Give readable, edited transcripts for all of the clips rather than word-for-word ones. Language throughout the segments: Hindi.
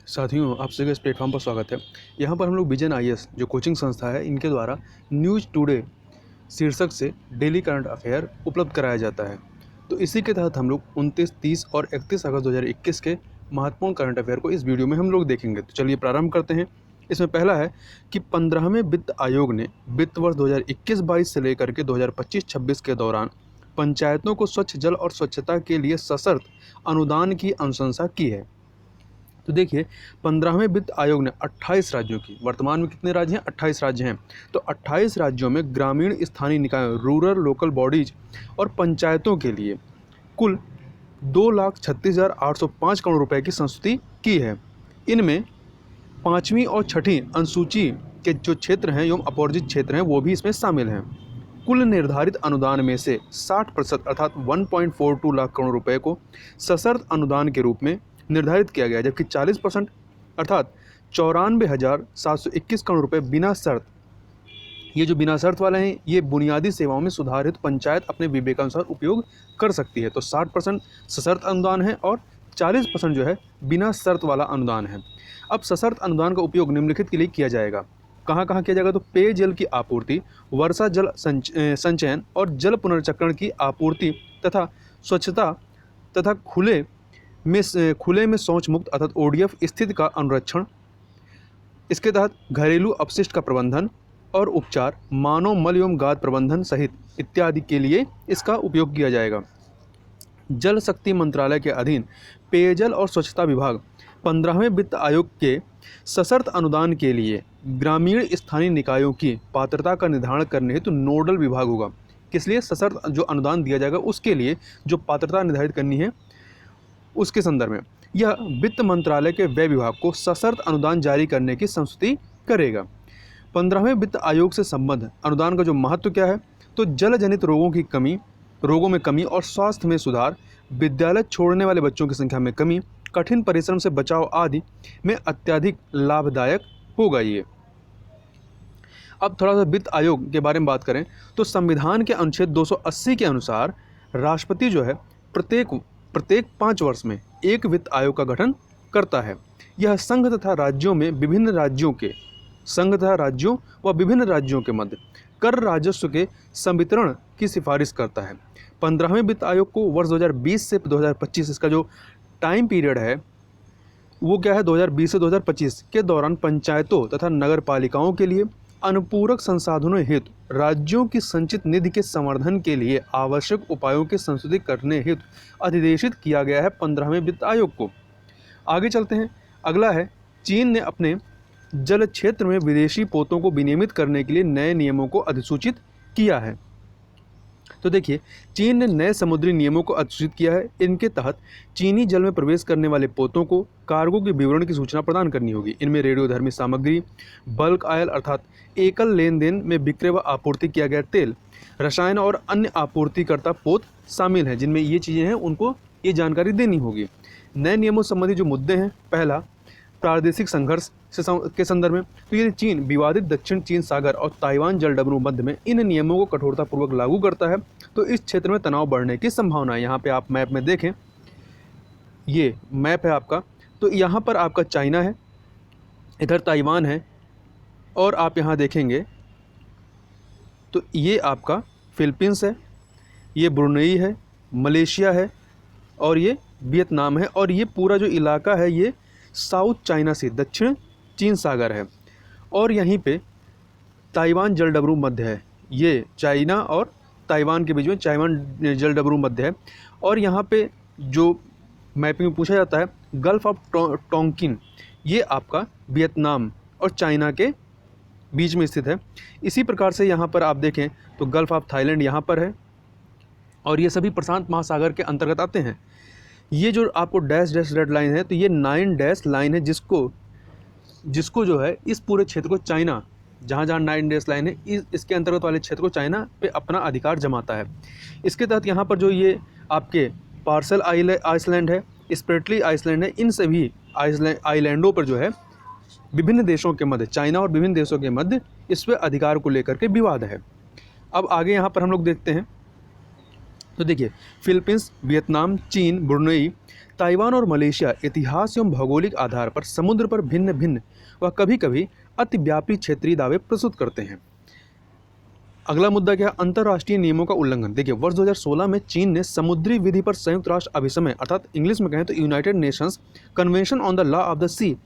साथियों, आप सभी का इस प्लेटफॉर्म पर स्वागत है। यहाँ पर हम लोग विजन आईएएस जो कोचिंग संस्था है, इनके द्वारा न्यूज़ टुडे शीर्षक से डेली करंट अफेयर उपलब्ध कराया जाता है। तो इसी के तहत हम लोग 29, 30 और 31 अगस्त 2021 के महत्वपूर्ण करंट अफेयर को इस वीडियो में हम लोग देखेंगे। तो चलिए प्रारंभ करते हैं। इसमें पहला है कि 15वें वित्त आयोग ने वित्त वर्ष 2021-22 से लेकर के 2025-26 के दौरान पंचायतों को स्वच्छ जल और स्वच्छता के लिए सशर्त अनुदान की अनुशंसा की है। तो देखिए, 15वें वित्त आयोग ने 28 राज्यों की, वर्तमान में कितने राज्य हैं? 28 राज्य हैं। तो 28 राज्यों में ग्रामीण स्थानीय निकायों, रूरल लोकल बॉडीज और पंचायतों के लिए कुल 2,36,805 करोड़ रुपए की संस्तुति की है। इनमें 5वीं और 6ठी अनुसूची के जो क्षेत्र हैं एवं अपवर्जित क्षेत्र हैं, वो भी इसमें शामिल हैं। कुल निर्धारित अनुदान में से 60% अर्थात 1.42 लाख करोड़ रुपए को सशर्त अनुदान के रूप में निर्धारित किया गया है, जबकि 40% अर्थात 94,721 करोड़ रुपए बिना शर्त, ये जो बिना शर्त वाले हैं, ये बुनियादी सेवाओं में सुधार हेतु पंचायत अपने विवेकानुसार उपयोग कर सकती है। तो 60% सशर्त अनुदान है और 40% जो है बिना शर्त वाला अनुदान है। अब सशर्त अनुदान का उपयोग निम्नलिखित के लिए किया जाएगा। कहाँ कहाँ किया जाएगा? तो पेयजल की आपूर्ति, वर्षा जल संचयन और जल पुनर्चक्रण की आपूर्ति तथा स्वच्छता तथा खुले में शौच मुक्त अर्थात ओडीएफ स्थिति का अनुरक्षण। इसके तहत घरेलू अपशिष्ट का प्रबंधन और उपचार, मानव मल एवं गाद प्रबंधन सहित इत्यादि के लिए इसका उपयोग किया जाएगा। जल शक्ति मंत्रालय के अधीन पेयजल और स्वच्छता विभाग 15वें वित्त आयोग के सशर्त अनुदान के लिए ग्रामीण स्थानीय निकायों की पात्रता का निर्धारण करने हेतु नोडल विभाग होगा। किस लिए? सशर्त जो अनुदान दिया जाएगा उसके लिए जो पात्रता निर्धारित करनी है उसके संदर्भ में यह वित्त मंत्रालय के व्यय विभाग को सशर्त अनुदान जारी करने की संस्तुति करेगा। 15वें वित्त आयोग से संबद्ध अनुदान का जो महत्व क्या है? तो जल जनित रोगों में कमी और स्वास्थ्य में सुधार, विद्यालय छोड़ने वाले बच्चों की संख्या में कमी, कठिन परिश्रम से बचाव आदि में अत्यधिक लाभदायक होगा ये। अब थोड़ा सा वित्त आयोग के बारे में बात करें तो संविधान के अनुच्छेद 280 के अनुसार राष्ट्रपति जो है प्रत्येक 5 वर्ष में एक वित्त आयोग का गठन करता है। यह संघ तथा राज्यों व विभिन्न राज्यों के मध्य कर राजस्व के संवितरण की सिफारिश करता है। 15वें वित्त आयोग को वर्ष 2020 से 2025, इसका जो टाइम पीरियड है वो क्या है? 2020 से 2025 के दौरान पंचायतों तथा नगर पालिकाओं के लिए अनुपूरक संसाधनों हेतु राज्यों की संचित निधि के संवर्धन के लिए आवश्यक उपायों की संस्तुति करने हेतु अधिदेशित किया गया है 15वें वित्त आयोग को। आगे चलते हैं। अगला है, चीन ने अपने जल क्षेत्र में विदेशी पोतों को विनियमित करने के लिए नए नियमों को अधिसूचित किया है। तो देखिए, चीन ने नए समुद्री नियमों को अधिसूचित किया है। इनके तहत चीनी जल में प्रवेश करने वाले पोतों को कार्गो के विवरण की सूचना प्रदान करनी होगी। इनमें रेडियोधर्मी सामग्री, बल्क आयल अर्थात एकल लेन देन में विक्रय व आपूर्ति किया गया तेल, रसायन और अन्य आपूर्तिकर्ता पोत शामिल हैं। जिनमें ये चीज़ें हैं उनको ये जानकारी देनी होगी। नए नियमों संबंधी जो मुद्दे हैं, पहला प्रादेशिक संघर्ष के संदर्भ में, तो ये चीन विवादित दक्षिण चीन सागर और ताइवान जलडमरू मध्य में इन नियमों को कठोरतापूर्वक लागू करता है, तो इस क्षेत्र में तनाव बढ़ने की संभावना है। यहाँ पे आप मैप में देखें, ये मैप है आपका, तो यहाँ पर आपका चाइना है, इधर ताइवान है, और आप यहाँ देखेंगे तो ये आपका फिलीपींस है, ये ब्रुनेई है, मलेशिया है और ये वियतनाम है, और ये पूरा जो इलाका है ये साउथ चाइना सी, दक्षिण चीन सागर है, और यहीं पे ताइवान जलडमरू मध्य है। ये चाइना और ताइवान के बीच में ताइवान जलडमरू मध्य है, और यहाँ पे जो मैपिंग में पूछा जाता है गल्फ ऑफ टोंकिन, ये आपका वियतनाम और चाइना के बीच में स्थित है। इसी प्रकार से यहाँ पर आप देखें तो गल्फ ऑफ थाईलैंड यहाँ पर है, और ये सभी प्रशांत महासागर के अंतर्गत आते हैं। ये जो आपको डैश डैश रेड लाइन है, तो ये 9 डैश लाइन है, जिसको जो है इस पूरे क्षेत्र को चाइना, जहाँ 9 डैश लाइन है, इसके अंतर्गत वाले क्षेत्र को चाइना पे अपना अधिकार जमाता है। इसके तहत यहाँ पर जो ये आपके पार्सल आइसलैंड है, स्प्रेटली आइसलैंड है, इन सभी आइलैंडों पर जो है विभिन्न देशों के मध्य, चाइना और विभिन्न देशों के मध्य इस पर अधिकार को लेकर के विवाद है। अब आगे यहाँ पर हम लोग देखते हैं, तो देखिए फिलीपींस, वियतनाम, चीन, ब्रुनेई, ताइवान और मलेशिया इतिहास एवं भौगोलिक आधार पर समुद्र पर भिन्न भिन्न व कभी कभी अतिव्यापी क्षेत्रीय दावे प्रस्तुत करते हैं। अगला मुद्दा क्या है? अंतर्राष्ट्रीय नियमों का उल्लंघन। देखिए, वर्ष 2016 में चीन ने समुद्री विधि पर संयुक्त राष्ट्र अभिसमय अर्थात इंग्लिश में कहें तो United Nations Convention on the Law of the Sea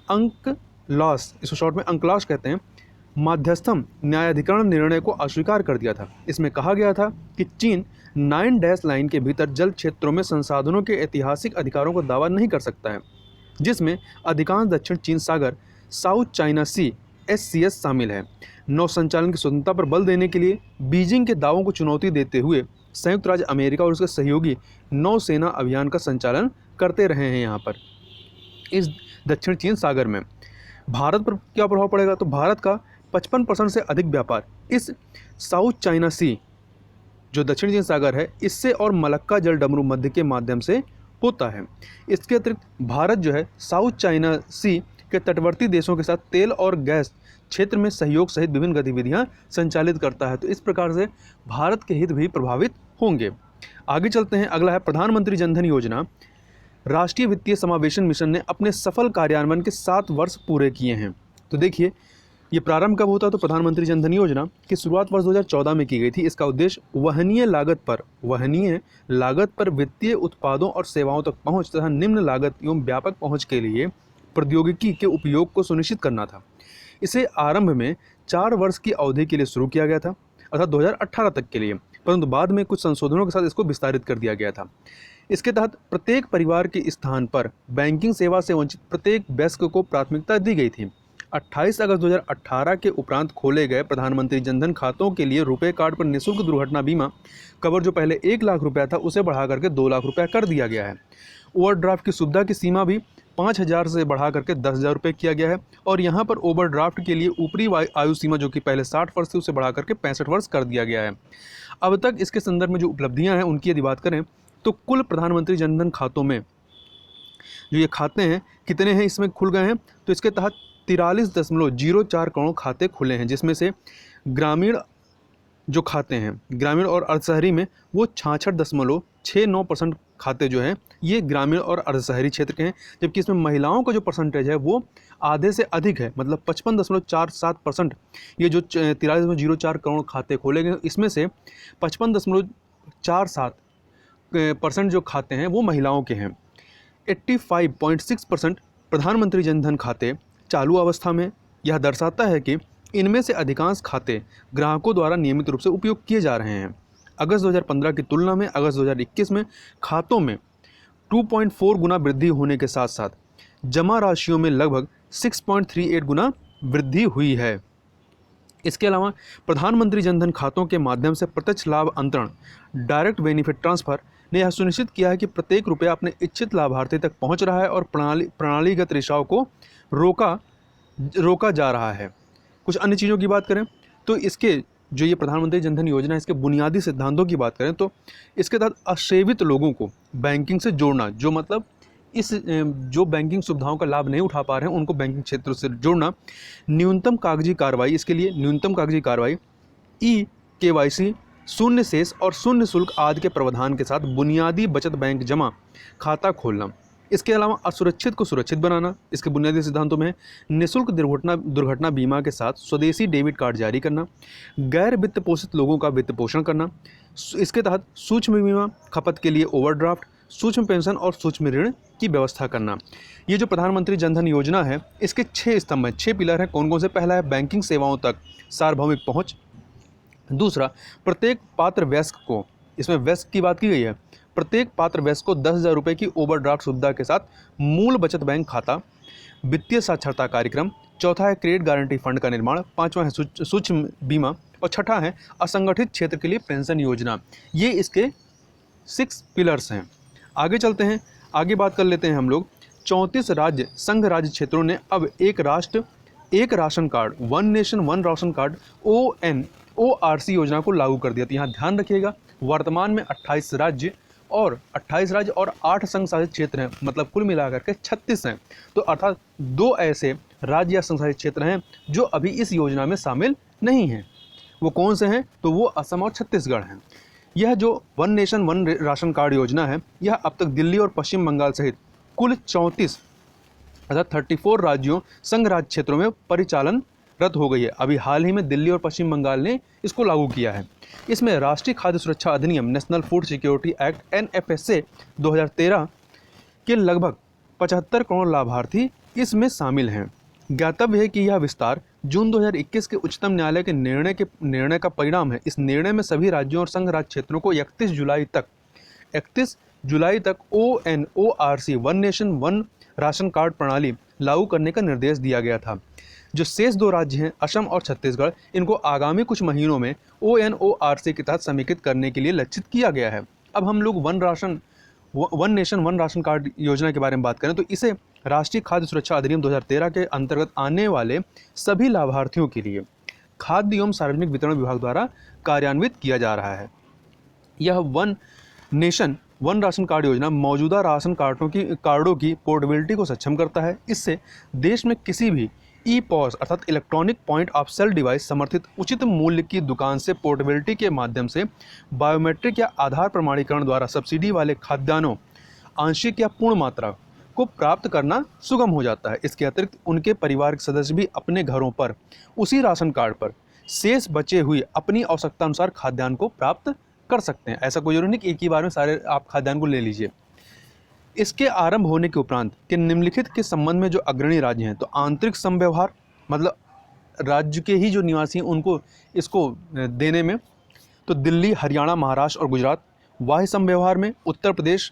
UNCLOS, इसको शॉर्ट में अंकलॉस कहते हैं, माध्यस्थम न्यायाधिकरण निर्णय को अस्वीकार कर दिया था। इसमें कहा गया था कि चीन 9 डैश लाइन के भीतर जल क्षेत्रों में संसाधनों के ऐतिहासिक अधिकारों को दावा नहीं कर सकता है, जिसमें अधिकांश दक्षिण चीन सागर साउथ चाइना सी SCS शामिल है। नौ संचालन की स्वतंत्रता पर बल देने के लिए बीजिंग के दावों को चुनौती देते हुए संयुक्त राज्य अमेरिका और उसके सहयोगी नौसेना अभियान का संचालन करते रहे हैं। यहाँ पर इस दक्षिण चीन सागर में भारत पर क्या प्रभाव पड़ेगा? तो भारत का 55% से अधिक व्यापार इस साउथ चाइना सी जो दक्षिण चीन सागर है इससे और मलक्का जल डमरू मध्य के माध्यम से होता है। इसके अतिरिक्त भारत जो है साउथ चाइना सी के तटवर्ती देशों के साथ तेल और गैस क्षेत्र में सहयोग सहित विभिन्न गतिविधियां संचालित करता है। तो इस प्रकार से भारत के हित भी प्रभावित होंगे। आगे चलते हैं। अगला है प्रधानमंत्री जनधन योजना। राष्ट्रीय वित्तीय समावेशन मिशन ने अपने सफल कार्यान्वयन के 7 वर्ष पूरे किए हैं। तो देखिए, ये प्रारंभ कब होता? तो प्रधानमंत्री जनधन योजना की शुरुआत वर्ष 2014 में की गई थी। इसका उद्देश्य वहनीय लागत पर वित्तीय उत्पादों और सेवाओं तक पहुंच तथा निम्न लागत एवं व्यापक पहुंच के लिए प्रौद्योगिकी के उपयोग को सुनिश्चित करना था। इसे आरंभ में 4 वर्ष की अवधि के लिए शुरू किया गया था, अर्थात 2018 तक के लिए, परंतु बाद में कुछ संशोधनों के साथ इसको विस्तारित कर दिया गया था। इसके तहत प्रत्येक परिवार के स्थान पर बैंकिंग सेवा से वंचित प्रत्येक वयस्क को प्राथमिकता दी गई थी। 28 अगस्त 2018 के उपरांत खोले गए प्रधानमंत्री जनधन खातों के लिए रुपए कार्ड पर निःशुल्क दुर्घटना बीमा कवर जो पहले 1 लाख रुपया था उसे बढ़ा करके 2 लाख रुपया कर दिया गया है। ओवरड्राफ्ट की सुविधा की सीमा भी 5,000 से बढ़ा करके 10,000 रुपये किया गया है और यहाँ पर ओवरड्राफ्ट के लिए ऊपरी आयु सीमा जो कि पहले 60 वर्ष थी उसे बढ़ा करके 65 वर्ष कर दिया गया है। अब तक इसके संदर्भ में जो उपलब्धियाँ हैं उनकी यदि बात करें तो कुल प्रधानमंत्री जनधन खातों में जो ये खाते हैं कितने हैं इसमें खुल गए हैं? तो इसके तहत 43.04 करोड़ खाते खुले हैं, जिसमें से ग्रामीण जो खाते हैं ग्रामीण और अर्धशहरी में वो 66.69% खाते जो हैं ये ग्रामीण और अर्धशहरी क्षेत्र के हैं, जबकि इसमें महिलाओं का जो परसेंटेज है वो आधे से अधिक है, मतलब 55.47%। ये जो 43.04 करोड़ खाते खोले गए इसमें से 55.47% जो खाते हैं वो महिलाओं के हैं। 85.6% प्रधानमंत्री जनधन खाते चालू अवस्था में। यह दर्शाता है कि इनमें से अधिकांश खाते ग्राहकों द्वारा नियमित रूप से उपयोग किए जा रहे हैं। अगस्त 2015 की तुलना में अगस्त 2021 में खातों में 2.4 गुना वृद्धि होने के साथ साथ जमा राशियों में लगभग 6.38 गुना वृद्धि हुई है। इसके अलावा प्रधानमंत्री जनधन खातों के माध्यम से प्रत्यक्ष लाभ अंतरण डायरेक्ट बेनिफिट ट्रांसफ़र ने यह सुनिश्चित किया है कि प्रत्येक रुपया अपने इच्छित लाभार्थी तक पहुंच रहा है और प्रणालीगत रिसाव को रोका जा रहा है। कुछ अन्य चीज़ों की बात करें तो इसके जो ये प्रधानमंत्री जनधन योजना है इसके बुनियादी सिद्धांतों की बात करें तो इसके तहत असेवित लोगों को बैंकिंग से जोड़ना, जो मतलब जो बैंकिंग सुविधाओं का लाभ नहीं उठा पा रहे हैं उनको बैंकिंग क्षेत्र से जोड़ना, न्यूनतम कागजी कार्रवाई, इसके लिए न्यूनतम कागजी कार्रवाई, KYC, शून्य शेष और शून्य शुल्क आदि के प्रावधान के साथ बुनियादी बचत बैंक जमा खाता खोलना। इसके अलावा असुरक्षित को सुरक्षित बनाना, इसके बुनियादी सिद्धांतों में निःशुल्क दुर्घटना बीमा के साथ स्वदेशी डेबिट कार्ड जारी करना, गैर वित्त पोषित लोगों का वित्त पोषण करना, इसके तहत सूक्ष्म बीमा खपत के लिए ओवरड्राफ्ट, सूक्ष्म पेंशन और सूक्ष्म ऋण की व्यवस्था करना। ये जो प्रधानमंत्री जनधन योजना है इसके 6 स्तंभ हैं, 6 पिलर हैं। कौन कौन से? पहला है बैंकिंग सेवाओं तक सार्वभौमिक पहुँच। दूसरा, प्रत्येक पात्र वयस्क को, इसमें वयस्क की बात की गई है, प्रत्येक पात्र वयस्क को 10,000 रुपये की ओवरड्राफ्ट सुविधा के साथ मूल बचत बैंक खाता, वित्तीय साक्षरता कार्यक्रम। चौथा है क्रेडिट गारंटी फंड का निर्माण। पांचवा है सूक्ष्म बीमा और छठा है असंगठित क्षेत्र के लिए पेंशन योजना। ये इसके 6 पिलर्स हैं। आगे चलते हैं, आगे बात कर लेते हैं हम लोग। 34 राज्य संघ राज्य क्षेत्रों ने अब एक राष्ट्र एक ration card, one nation one ration card ORC योजना को लागू कर दिया। तो यहाँ ध्यान रखिएगा, वर्तमान में 28 राज्य और 8 संघ शासित क्षेत्र हैं, मतलब कुल मिलाकर के 36 हैं। तो अर्थात 2 ऐसे राज्य या संघ शासित क्षेत्र हैं जो अभी इस योजना में शामिल नहीं हैं। वो कौन से हैं? तो वो असम और छत्तीसगढ़ हैं। यह जो one nation one ration card योजना है, यह अब तक दिल्ली और पश्चिम बंगाल सहित कुल 34 अर्थात 34 राज्यों संघ राज्य क्षेत्रों में परिचालनरत हो गई है। अभी हाल ही में दिल्ली और पश्चिम बंगाल ने इसको लागू किया है। इसमें राष्ट्रीय खाद्य सुरक्षा अधिनियम national food security act NFSA 2013 के लगभग 75 करोड़ लाभार्थी इसमें शामिल हैं। ज्ञातव्य है कि यह विस्तार जून 2021 के उच्चतम न्यायालय के निर्णय का परिणाम है। इस निर्णय में सभी राज्यों और संघ राज्य क्षेत्रों को 31 जुलाई तक ONORC one nation one ration card प्रणाली लागू करने का निर्देश दिया गया था। जो शेष 2 राज्य हैं, असम और छत्तीसगढ़, इनको आगामी कुछ महीनों में ONORC के तहत समेकित करने के लिए लक्षित किया गया है। अब हम लोग one nation one ration card योजना के बारे में बात करें तो इसे राष्ट्रीय खाद्य सुरक्षा अधिनियम 2013 के अंतर्गत आने वाले सभी लाभार्थियों के लिए खाद्य एवं सार्वजनिक वितरण विभाग द्वारा कार्यान्वित किया जा रहा है। यह one nation one ration card योजना मौजूदा राशन कार्डों की पोर्टेबिलिटी को सक्षम करता है। इससे देश में किसी भी ई-पॉस अर्थात electronic point of sale device समर्थित उचित मूल्य की दुकान से पोर्टेबिलिटी के माध्यम से बायोमेट्रिक या आधार प्रमाणीकरण द्वारा सब्सिडी वाले खाद्यान्नों आंशिक या पूर्ण मात्रा को प्राप्त करना सुगम हो जाता है। इसके अतिरिक्त उनके परिवार के सदस्य भी अपने घरों पर उसी राशन कार्ड पर शेष बचे हुए अपनी आवश्यकता अनुसार खाद्यान्न को प्राप्त कर सकते हैं। ऐसा कोई जरूरी नहीं कि एक ही बार में सारे आप खाद्यान्न को ले लीजिए। इसके आरंभ होने के उपरांत के निम्नलिखित के संबंध में जो अग्रणी राज्य हैं, तो आंतरिक समव्यवहार मतलब राज्य के ही जो निवासी हैं उनको इसको देने में, तो दिल्ली, हरियाणा, महाराष्ट्र और गुजरात। बाह्य समव्यवहार में उत्तर प्रदेश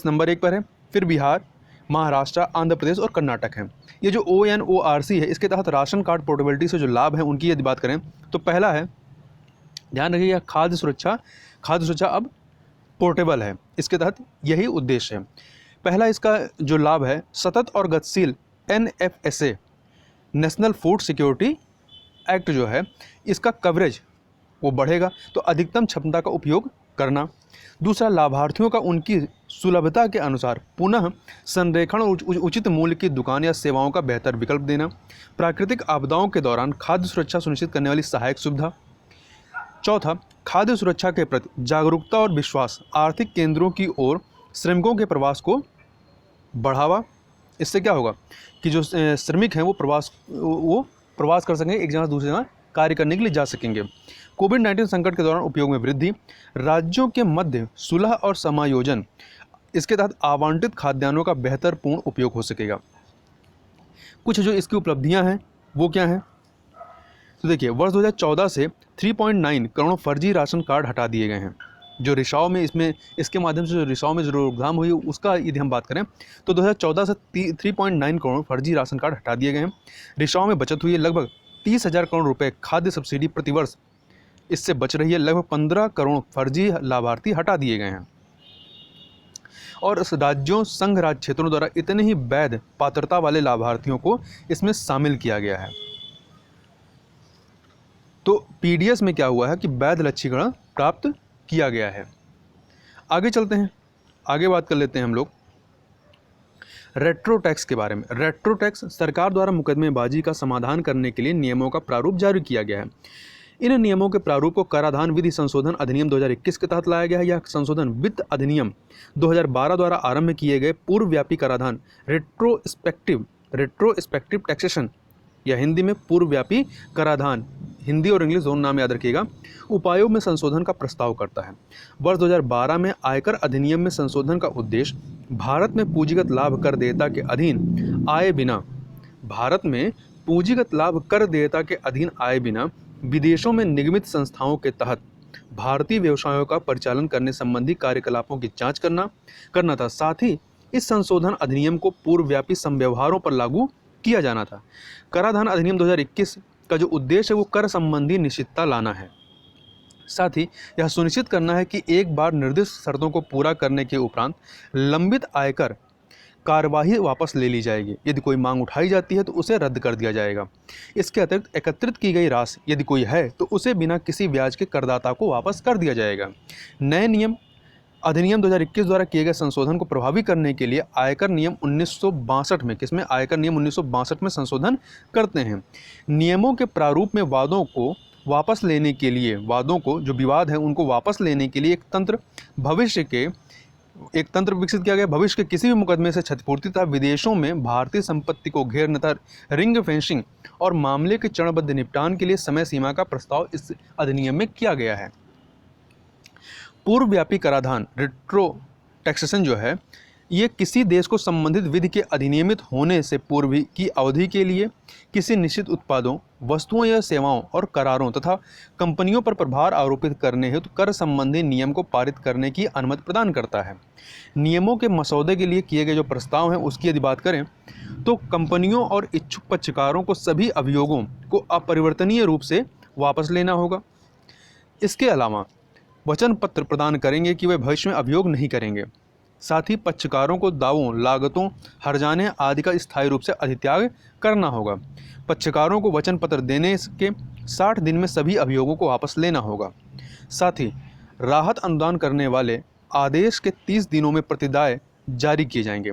नंबर 1 पर है, फिर बिहार, महाराष्ट्र, आंध्र प्रदेश और कर्नाटक है। ये जो ONORC है, इसके तहत राशन कार्ड पोर्टेबिलिटी से जो लाभ है उनकी यदि बात करें तो पहला है, ध्यान रखिएगा, खाद्य सुरक्षा अब पोर्टेबल है। इसके तहत यही उद्देश्य है। पहला इसका जो लाभ है, सतत और गतिशील NFSA national food security act जो है, इसका कवरेज वो बढ़ेगा, तो अधिकतम क्षमता का उपयोग करना। दूसरा, लाभार्थियों का उनकी सुलभता के अनुसार पुनः संरेखण और उचित मूल्य की दुकान या सेवाओं का बेहतर विकल्प देना। प्राकृतिक आपदाओं के दौरान खाद्य सुरक्षा सुनिश्चित करने वाली सहायक सुविधा। चौथा, खाद्य सुरक्षा के प्रति जागरूकता और विश्वास, आर्थिक केंद्रों की ओर श्रमिकों के प्रवास को बढ़ावा। इससे क्या होगा कि जो श्रमिक हैं वो प्रवास कर सकेंगे, एक जगह से दूसरी जगह कार्य करने के लिए जा सकेंगे। कोविड-19 संकट के दौरान उपयोग में वृद्धि, राज्यों के मध्य सुलह और समायोजन, इसके तहत आवंटित खाद्यान्नों का बेहतर पूर्ण उपयोग हो सकेगा। कुछ जो इसकी उपलब्धियां हैं वो क्या हैं, तो देखिए, वर्ष 2014 से 3.9 करोड़ फर्जी राशन कार्ड हटा दिए गए हैं। जो रिसाव में इसके माध्यम से जो रिसाव में जो रोकथाम हुई उसका यदि हम बात करें तो 2014 से 3.9 करोड़ फर्जी राशन कार्ड हटा दिए गए हैं। रिसाव में बचत हुई है लगभग 30,000 करोड़ रुपए खाद्य सब्सिडी प्रतिवर्ष इससे बच रही है। लगभग 15 करोड़ फर्जी लाभार्थी हटा दिए गए हैं और राज्यों संघ राज्य क्षेत्रों द्वारा इतने ही वैध पात्रता वाले लाभार्थियों को इसमें शामिल किया गया है। तो PDS में क्या हुआ है कि वैध लक्ष्यीकरण प्राप्त किया गया है। आगे चलते हैं, आगे बात कर लेते हैं हम लोग रेट्रो टैक्स के बारे में। रेट्रो टैक्स सरकार द्वारा मुकदमेबाजी का समाधान करने के लिए नियमों का प्रारूप जारी किया गया है। इन नियमों के प्रारूप को कराधान विधि संशोधन अधिनियम 2021 के तहत लाया गया है। यह संशोधन वित्त अधिनियम 2012 द्वारा आरंभ किए गए पूर्वव्यापी कराधान रेट्रोस्पेक्टिव टैक्सेशन या हिंदी में पूर्वव्यापी कराधान, हिंदी और इंग्लिश दोनों नाम याद रखिएगा, उपायों में संशोधन का प्रस्ताव करता है। वर्ष 2012 में आयकर अधिनियम में संशोधन का उद्देश्य भारत में पूंजीगत लाभ कर देयता के अधीन आए बिना विदेशों में निगमित संस्थाओं के तहत भारतीय व्यवसायों का परिचालन करने संबंधी कार्यकलापों की जांच करना था। साथ ही इस संशोधन अधिनियम को पूर्वव्यापी समव्यवहारों पर लागू किया जाना था। कराधान अधिनियम 2021 का जो उद्देश्य है वो कर संबंधी निश्चितता लाना है। साथ ही यह सुनिश्चित करना है कि एक बार निर्दिष्ट शर्तों को पूरा करने के उपरांत लंबित आयकर कार्यवाही वापस ले ली जाएगी। यदि कोई मांग उठाई जाती है तो उसे रद्द कर दिया जाएगा। इसके अतिरिक्त एकत्रित की गई राशि यदि कोई है तो उसे बिना किसी ब्याज के करदाता को वापस कर दिया जाएगा। नए नियम अधिनियम 2021 द्वारा किए गए संशोधन को प्रभावी करने के लिए आयकर नियम 1962 में आयकर नियम 1962 में संशोधन करते हैं। नियमों के प्रारूप में वापस लेने के लिए, वादों को, जो विवाद है उनको वापस लेने के लिए एक तंत्र विकसित किया गया। भविष्य के किसी भी मुकदमे से क्षतिपूर्ति तथा विदेशों में भारतीय संपत्ति को घेरने तथा रिंग फेंसिंग और मामले के चरणबद्ध निपटान के लिए समय सीमा का प्रस्ताव इस अधिनियम में किया गया है। पूर्वव्यापी कराधान, रेट्रो टैक्सेशन जो है, ये किसी देश को संबंधित विधि के अधिनियमित होने से पूर्व की अवधि के लिए किसी निश्चित उत्पादों, वस्तुओं या सेवाओं और करारों तथा कंपनियों पर प्रभार आरोपित करने हेतु कर संबंधी नियम को पारित करने की अनुमति प्रदान करता है। नियमों के मसौदे के लिए किए गए जो प्रस्ताव हैं उसकी यदि बात करें तो कंपनियों और इच्छुक पक्षकारों को सभी अभियोगों को अपरिवर्तनीय रूप से वापस लेना होगा। इसके अलावा वचन पत्र प्रदान करेंगे कि वे भविष्य में अभियोग नहीं करेंगे। साथ ही पक्षकारों को दावों, लागतों, हर्जाने आदि का स्थायी रूप से अधित्याग करना होगा। पक्षकारों को वचन पत्र देने के 60 दिन में सभी अभियोगों को वापस लेना होगा। साथ ही राहत अनुदान करने वाले आदेश के 30 दिनों में प्रतिदाय जारी किए जाएंगे।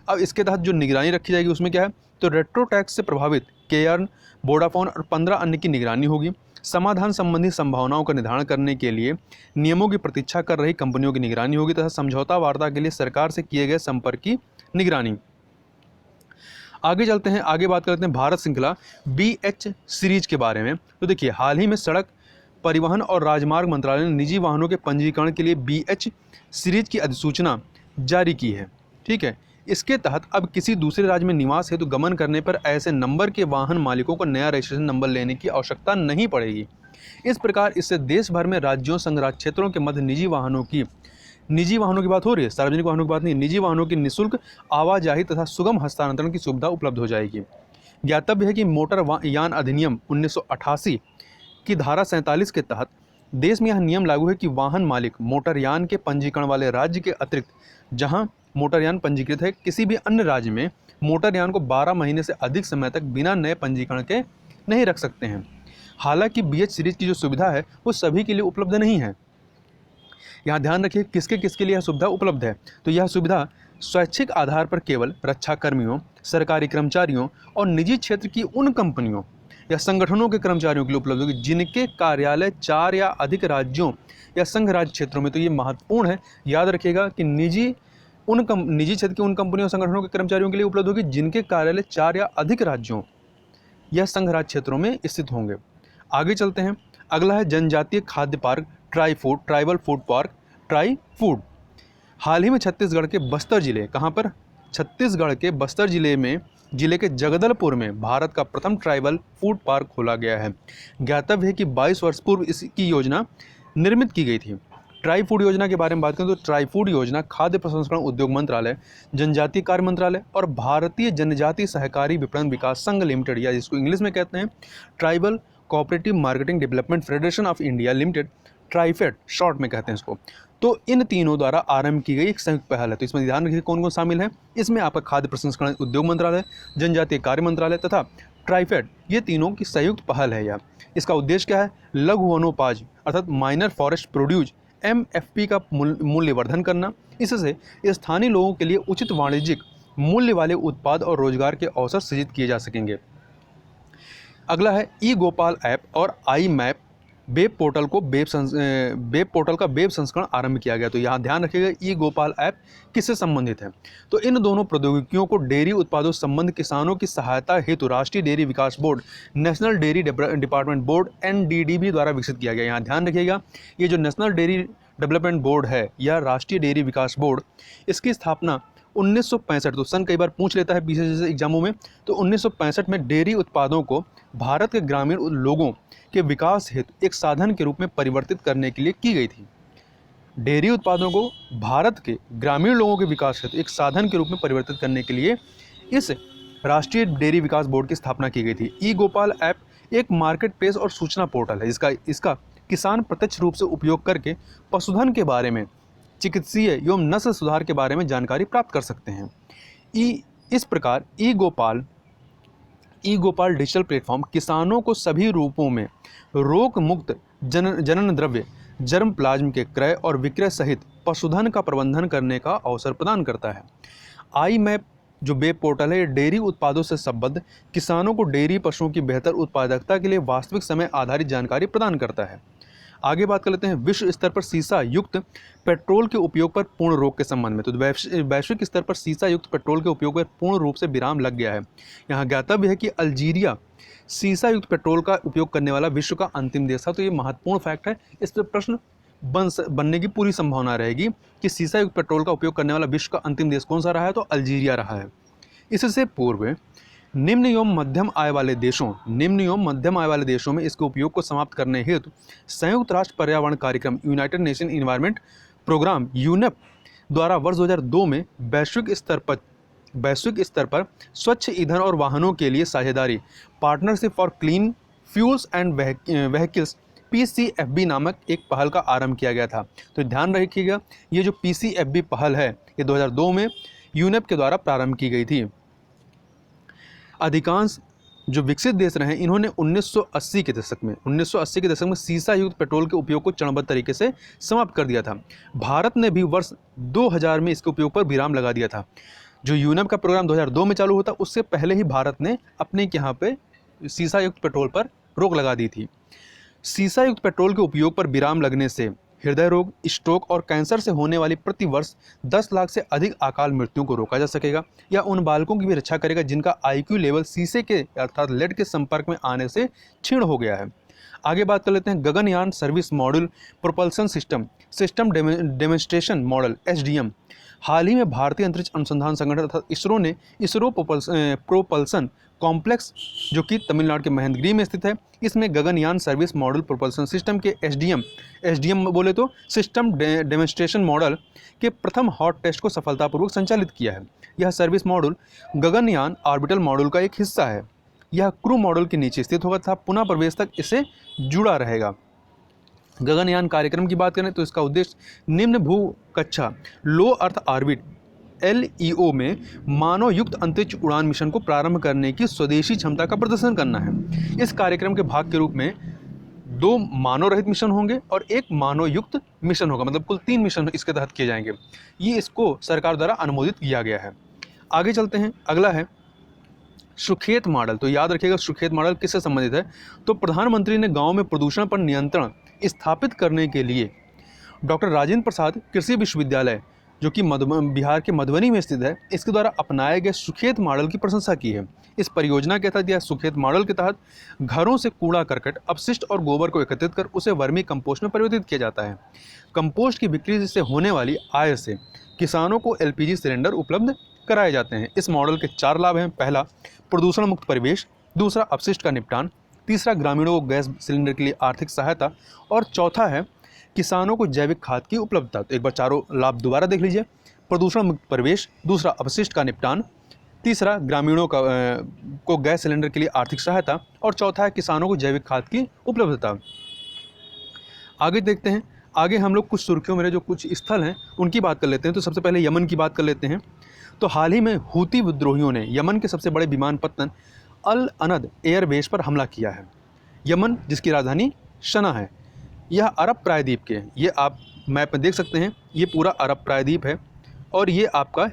अब इसके तहत जो निगरानी रखी जाएगी उसमें क्या है, तो रेट्रो टैक्स से प्रभावित केयर्न, वोडाफोन और 15 अन्य की निगरानी होगी। समाधान संबंधी संभावनाओं का निर्धारण करने के लिए नियमों की प्रतीक्षा कर रही कंपनियों की निगरानी होगी तथा समझौता वार्ता के लिए सरकार से किए गए संपर्क की निगरानी। आगे चलते हैं, आगे बात करते हैं भारत श्रृंखला BH सीरीज के बारे में। तो देखिए, हाल ही में सड़क परिवहन और राजमार्ग मंत्रालय ने निजी वाहनों के पंजीकरण के लिए BH सीरीज की अधिसूचना जारी की है। ठीक है, इसके तहत अब किसी दूसरे राज्य में निवास हेतु गमन करने पर ऐसे नंबर के वाहन मालिकों को नया रजिस्ट्रेशन नंबर लेने की आवश्यकता नहीं पड़ेगी। इस प्रकार इससे देश भर में राज्यों, संघ राज्य क्षेत्रों के मध्य निजी वाहनों की बात हो रही है, सार्वजनिक वाहनों की बात नहीं, निजी वाहनों की निःशुल्क आवाजाही तथा सुगम हस्तांतरण की सुविधा उपलब्ध हो जाएगी। ज्ञातव्य है कि मोटर यान अधिनियम 1988 की धारा 47 के तहत देश में यह नियम लागू है कि वाहन मालिक मोटरयान के पंजीकरण वाले राज्य के अतिरिक्त जहां मोटरयान पंजीकृत है, किसी भी अन्य राज्य में मोटरयान को 12 महीने से अधिक समय तक बिना नए पंजीकरण के नहीं रख सकते हैं। हालांकि BH सीरीज की जो सुविधा है वो सभी के लिए उपलब्ध नहीं है। यहाँ ध्यान रखिए किसके किसके लिए यह सुविधा उपलब्ध है। तो यह सुविधा स्वैच्छिक आधार पर केवल रक्षा कर्मियों, सरकारी कर्मचारियों और निजी क्षेत्र की उन कंपनियों या संगठनों के कर्मचारियों के लिए उपलब्ध होगी जिनके कार्यालय 4 या अधिक राज्यों या संघ राज्य क्षेत्रों में। तो ये महत्वपूर्ण है, याद रखिएगा कि निजी क्षेत्र की उन कंपनियों और संगठनों के कर्मचारियों के लिए उपलब्ध होगी जिनके कार्यालय 4 या अधिक राज्यों या संघ राज्य क्षेत्रों में स्थित होंगे। आगे चलते हैं, अगला है जनजातीय खाद्य park tribal food park tri food. हाल ही में छत्तीसगढ़ के बस्तर जिले, कहाँ पर, छत्तीसगढ़ के बस्तर जिले के जगदलपुर में भारत का प्रथम ट्राइबल फूड पार्क खोला गया है। ज्ञातव्य है कि 22 वर्ष पूर्व इसकी योजना निर्मित की गई थी। ट्राई फूड योजना के बारे में बात करें तो ट्राई फूड योजना खाद्य प्रसंस्करण उद्योग मंत्रालय, जनजातीय कार्य मंत्रालय और भारतीय जनजातीय सहकारी विपणन विकास संघ लिमिटेड, या जिसको इंग्लिश में कहते हैं tribal cooperative marketing development federation of India limited, TRIFED short में कहते हैं इसको। तो इन तीनों द्वारा आरंभ की गई एक संयुक्त पहल है। तो इसमें ध्यान रखिए कौन कौन शामिल है। इसमें आपका खाद्य प्रसंस्करण उद्योग मंत्रालय, जनजातीय कार्य मंत्रालय तथा ट्राइफेड, ये तीनों की संयुक्त पहल है यह। इसका उद्देश्य क्या है, लघु वनोपज अर्थात माइनर फॉरेस्ट प्रोड्यूस MFP का मूल्यवर्धन करना। इससे स्थानीय लोगों के लिए उचित वाणिज्यिक मूल्य वाले उत्पाद और रोजगार के अवसर सृजित किए जा सकेंगे। अगला है ई-गोपाल ऐप और IMAP वेब पोर्टल का वेब संस्करण आरंभ किया गया। तो यहाँ ध्यान रखिएगा ई-गोपाल ऐप किससे संबंधित है। तो इन दोनों प्रौद्योगिकियों को डेयरी उत्पादों संबंध किसानों की सहायता हेतु राष्ट्रीय डेयरी विकास board, national dairy department board NDDB द्वारा विकसित किया गया। यहाँ ध्यान रखिएगा ये जो नेशनल डेयरी डेवलपमेंट बोर्ड है या राष्ट्रीय डेयरी विकास बोर्ड, इसकी स्थापना 1965, तो सन कई बार पूछ लेता है पीछे जैसे एग्जामों में, तो 1965 में डेयरी उत्पादों को भारत के ग्रामीण लोगों के विकास हेतु एक साधन के रूप में परिवर्तित करने के लिए की गई थी। डेयरी उत्पादों को भारत के ग्रामीण लोगों के विकास हेतु एक साधन के रूप में परिवर्तित करने के लिए इस राष्ट्रीय डेयरी विकास बोर्ड की स्थापना की गई थी। ई-गोपाल ऐप एक मार्केट प्लेस और सूचना पोर्टल है। इसका किसान प्रत्यक्ष रूप से उपयोग करके पशुधन के बारे में, चिकित्सीय एवं नस्ल सुधार के बारे में जानकारी प्राप्त कर सकते हैं। इस प्रकार ई-गोपाल डिजिटल प्लेटफॉर्म किसानों को सभी रूपों में रोक मुक्त जनन द्रव्य, जर्म प्लाज्म के क्रय और विक्रय सहित पशुधन का प्रबंधन करने का अवसर प्रदान करता है। IMAP जो वेब पोर्टल है ये डेयरी उत्पादों से संबद्ध किसानों को डेयरी पशुओं की बेहतर उत्पादकता के लिए वास्तविक समय आधारित जानकारी प्रदान करता है। आगे बात कर लेते हैं विश्व स्तर पर सीसा युक्त पेट्रोल के उपयोग पर पूर्ण रोक के संबंध में। तो वैश्विक स्तर पर सीसा युक्त पेट्रोल के उपयोग पर पूर्ण रूप से विराम लग गया है। यहाँ ज्ञातव्य है कि अल्जीरिया सीसा युक्त पेट्रोल का उपयोग करने वाला विश्व का अंतिम देश था। तो ये महत्वपूर्ण फैक्ट है, इस पर प्रश्न बनने की पूरी संभावना रहेगी कि सीसा युक्त पेट्रोल का उपयोग करने वाला विश्व का अंतिम देश कौन सा रहा है, तो अल्जीरिया रहा है। इससे पूर्व निम्न एवं मध्यम आय वाले देशों में इसके उपयोग को समाप्त करने हेतु संयुक्त राष्ट्र पर्यावरण कार्यक्रम United Nation Environment Programme UNEP द्वारा वर्ष 2002 में वैश्विक स्तर पर स्वच्छ ईंधन और वाहनों के लिए साझेदारी partnership for clean fuels and vehicles PCFB नामक एक पहल का आरंभ किया गया था। तो ध्यान रखिएगा, ये जो PCFB पहल है ये 2002 में यूनेप के द्वारा प्रारंभ की गई थी। अधिकांश जो विकसित देश रहे इन्होंने 1980 के दशक में सीसा युक्त पेट्रोल के उपयोग को चरणबद्ध तरीके से समाप्त कर दिया था। भारत ने भी वर्ष 2000 में इसके उपयोग पर विराम लगा दिया था। जो यूनेप का प्रोग्राम 2002 में चालू होता उससे पहले ही भारत ने अपने यहाँ पे सीसा युक्त पेट्रोल पर रोक लगा दी थी। सीसा युक्त पेट्रोल के उपयोग पर विराम लगने से हृदय रोग, स्ट्रोक और कैंसर से होने वाली प्रति वर्ष 10 लाख से अधिक अकाल मृत्युओं को रोका जा सकेगा। या उन बालकों की भी रक्षा करेगा जिनका IQ लेवल शीशे के अर्थात लेड के संपर्क में आने से क्षीण हो गया है। आगे बात कर लेते हैं Gaganyaan service module propulsion system demonstration model SDM। हाल ही में भारतीय अंतरिक्ष अनुसंधान संगठन अर्थात इसरो ने इसरो प्रोपल्सन कॉम्प्लेक्स जो कि तमिलनाडु के महेंद्रगिरी में स्थित है, इसमें Gaganyaan service model propulsion system के SDM बोले तो सिस्टम डेमोन्स्ट्रेशन मॉडल के प्रथम हॉट टेस्ट को सफलतापूर्वक संचालित किया है। यह service model Gaganyaan orbital model का एक हिस्सा है। यह क्रू मॉडल के नीचे स्थित होगा तथा पुनः प्रवेश तक इसे जुड़ा रहेगा। गगनयान कार्यक्रम की बात करें तो इसका उद्देश्य निम्न भू कक्षा लो अर्थ ऑर्बिट LEO में मानव युक्त अंतरिक्ष उड़ान मिशन को प्रारंभ करने की स्वदेशी क्षमता का प्रदर्शन करना है। इस कार्यक्रम के भाग के रूप में 2 मानव रहित मिशन होंगे और 1 मानव युक्त मिशन होगा, मतलब कुल 3 मिशन इसके तहत किए जाएंगे। ये इसको सरकार द्वारा अनुमोदित किया गया है। आगे चलते हैं, अगला है सुखेत मॉडल। तो याद रखिएगा सुखेत मॉडल किससे संबंधित है, तो प्रधानमंत्री ने गाँव में प्रदूषण पर नियंत्रण स्थापित करने के लिए डॉक्टर राजेंद्र प्रसाद कृषि विश्वविद्यालय जो कि बिहार के मधुबनी में स्थित है, इसके द्वारा अपनाए गए सुखेत मॉडल की प्रशंसा की है। इस परियोजना के तहत या सुखेत मॉडल के तहत घरों से कूड़ा करकट अपशिष्ट और गोबर को एकत्रित कर उसे वर्मी कंपोस्ट में परिवर्तित किया जाता है। कंपोस्ट की बिक्री से होने वाली आय से किसानों को LPG सिलेंडर उपलब्ध कराए जाते हैं। इस मॉडल के 4 लाभ हैं। पहला, प्रदूषण मुक्त परिवेश, दूसरा, अपशिष्ट का निपटान, तीसरा, ग्रामीणों को गैस सिलेंडर के लिए आर्थिक सहायता और चौथा है किसानों को जैविक खाद की उपलब्धता। तो एक बार चारों लाभ दोबारा देख लीजिए। प्रदूषण मुक्त परिवेश, दूसरा अपशिष्ट का निपटान, तीसरा ग्रामीणों को गैस सिलेंडर के लिए आर्थिक सहायता और चौथा है किसानों को जैविक खाद की उपलब्धता। आगे देखते हैं, आगे हम लोग कुछ सुर्खियों में जो कुछ स्थल हैं उनकी बात कर लेते हैं। तो सबसे पहले यमन की बात कर लेते हैं। तो हाल ही में हूती विद्रोहियों ने यमन के सबसे बड़े विमानपत्तन अल अनद एयरबेस पर हमला किया है। यमन जिसकी राजधानी सना है, यह अरब प्रायद्वीप के, ये आप मैप में देख सकते हैं, ये पूरा अरब प्रायद्वीप है और ये आपका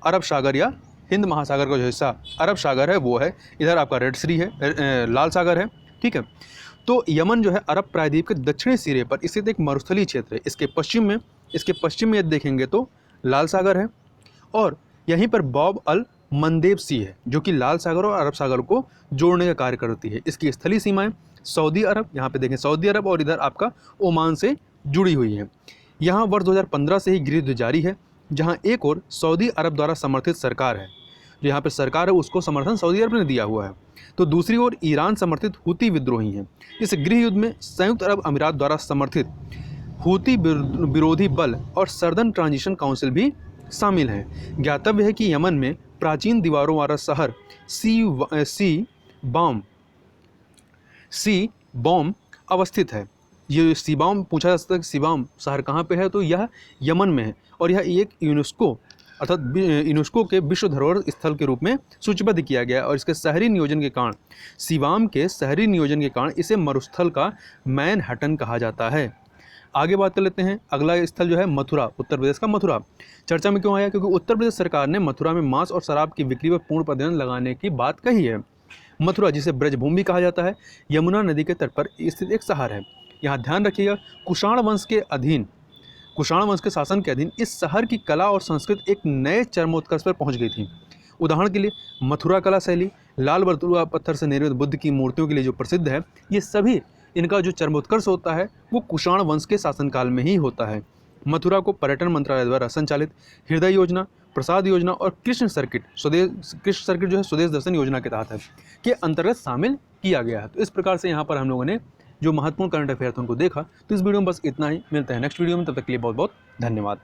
अरब सागर या हिंद महासागर का जो हिस्सा अरब सागर है वो है, इधर आपका रेड सी है, लाल सागर है, ठीक है। तो यमन जो है अरब प्रायद्वीप के दक्षिणी सिरे पर स्थित एक मरुस्थलीय क्षेत्र है। इसके पश्चिम में यदि देखेंगे तो लाल सागर है और यहीं पर बॉब अल मंदेब सी है जो कि लाल सागर और अरब सागर को जोड़ने का कार्य करती है। इसकी स्थलीय सीमाएं सऊदी अरब, यहाँ पे देखें सऊदी अरब और इधर आपका ओमान से जुड़ी हुई है। यहाँ वर्ष 2015 से ही गृह युद्ध जारी है, जहाँ एक और सऊदी अरब द्वारा समर्थित सरकार है, जो यहाँ पे सरकार है उसको समर्थन सऊदी अरब ने दिया हुआ है, तो दूसरी ओर ईरान समर्थित हूती विद्रोही हैं। इस गृह युद्ध में संयुक्त अरब अमीरात द्वारा समर्थित हूती विरोधी बल और सर्दन ट्रांजिशन काउंसिल भी शामिल हैं। ज्ञातव्य है कि यमन में प्राचीन दीवारों वाला शहर सी बॉम अवस्थित है। ये सीबाम पूछा जा सकता है कि सीबाम शहर कहाँ पे है, तो यह यमन में है और यह एक यूनेस्को के विश्व धरोहर स्थल के रूप में सूचीबद्ध किया गया है और इसके शहरी नियोजन के कारण सीबाम के शहरी नियोजन के कारण इसे मरुस्थल का मैनहट्टन कहा जाता है। आगे बात कर लेते हैं, अगला स्थल जो है मथुरा, उत्तर प्रदेश का मथुरा। चर्चा में क्यों आया? क्योंकि उत्तर प्रदेश सरकार ने मथुरा में मांस और शराब की बिक्री पर पूर्ण प्रतिबंध लगाने की बात कही है। मथुरा, जिसे ब्रजभूमि कहा जाता है, यमुना नदी के तट पर स्थित एक शहर है। यहाँ ध्यान रखिएगा, कुषाण वंश के शासन के अधीन इस शहर की कला और संस्कृति एक नए चरमोत्कर्ष पर पहुंच गई थी। उदाहरण के लिए मथुरा कला शैली, लाल बरतुआ पत्थर से निर्मित बुद्ध की मूर्तियों के लिए जो प्रसिद्ध है, ये सभी इनका जो चरमोत्कर्ष होता है वो कुषाण वंश के शासनकाल में ही होता है। मथुरा को पर्यटन मंत्रालय द्वारा संचालित हृदय योजना, प्रसाद योजना और कृष्ण सर्किट जो है स्वदेश दर्शन योजना के तहत है के अंतर्गत शामिल किया गया है। तो इस प्रकार से यहाँ पर हम लोगों ने जो महत्वपूर्ण करंट अफेयर थे उनको देखा। तो इस वीडियो में बस इतना ही, मिलते हैं नेक्स्ट वीडियो में, तब तक के लिए बहुत बहुत धन्यवाद।